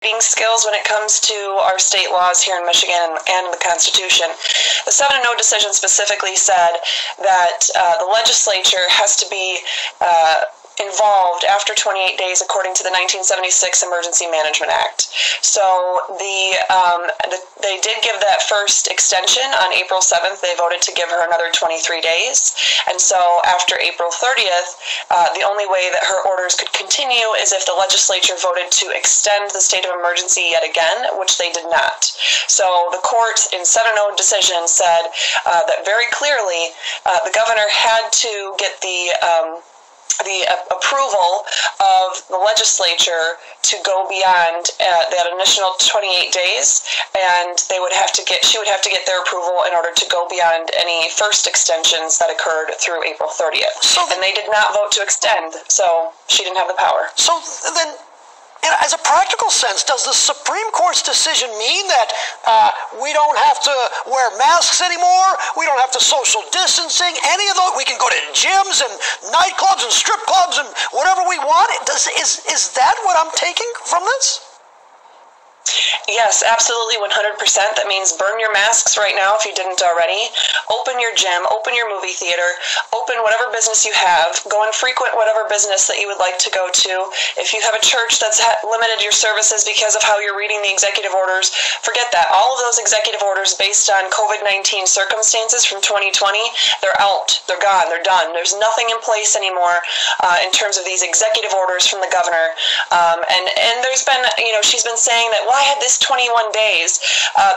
reading skills when it comes to our state laws here in Michigan and the Constitution. The 7-0 decision specifically said that the legislature has to be involved after 28 days according to the 1976 Emergency Management Act. So they did give that first extension on April 7th. They voted to give her another 23 days. And so after April 30th, the only way that her orders could continue is if the legislature voted to extend the state of emergency yet again, which they did not. So the court in 7-0 decision said that very clearly the governor had to get the approval of the legislature to go beyond that initial 28 days, and she would have to get their approval in order to go beyond any first extensions that occurred through April 30th. And they did not vote to extend, so she didn't have the power. So then, as a practical sense, does the Supreme Court's decision mean that we don't have to wear masks anymore? We don't have to social distancing? Any of those? We can go to gyms and nightclubs and strip clubs and whatever we want? Is that what I'm taking from this? Yes, absolutely, 100%. That means burn your masks right now if you didn't already. Open your gym, open your movie theater, open whatever business you have. Go and frequent whatever business that you would like to go to. If you have a church that's limited your services because of how you're reading the executive orders, forget that. All of those executive orders based on COVID-19 circumstances from 2020, they're out. They're gone. They're done. There's nothing in place anymore in terms of these executive orders from the governor. And there's been, she's been saying that, why had this 21 days?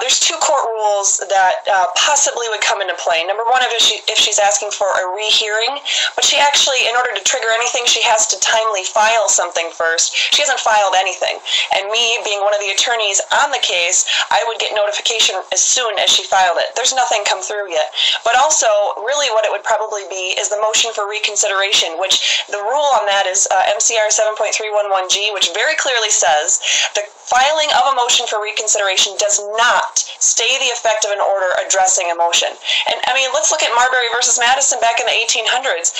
There's two court rules that possibly would come into play. Number one, if she's asking for a rehearing, but she actually, in order to trigger anything, she has to timely file something first. She hasn't filed anything. And me, being one of the attorneys on the case, I would get notification as soon as she filed it. There's nothing come through yet. But also, really what it would probably be is the motion for reconsideration, which the rule on that is MCR 7.311G, which very clearly says the filing of a motion for reconsideration does not stay the effect of an order addressing a motion. And I mean, let's look at Marbury versus Madison back in the 1800s.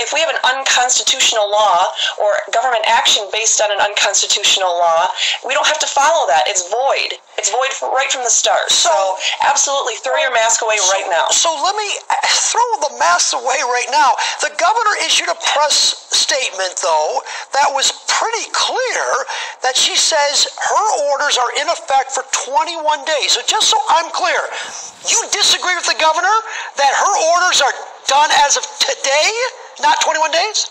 If we have an unconstitutional law or government action based on an unconstitutional law, we don't have to follow that. It's void. It's void right from the start. So absolutely, throw your mask away right now. So let me throw the mask away right now. The governor issued a press statement, though, that was pretty clear that she says her orders are in effect for 21 days. So just so I'm clear, you disagree with the governor that her orders are done as of today, not 21 days?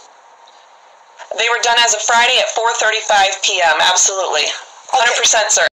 They were done as of Friday at 4:35 p.m. Absolutely. 100%, sir.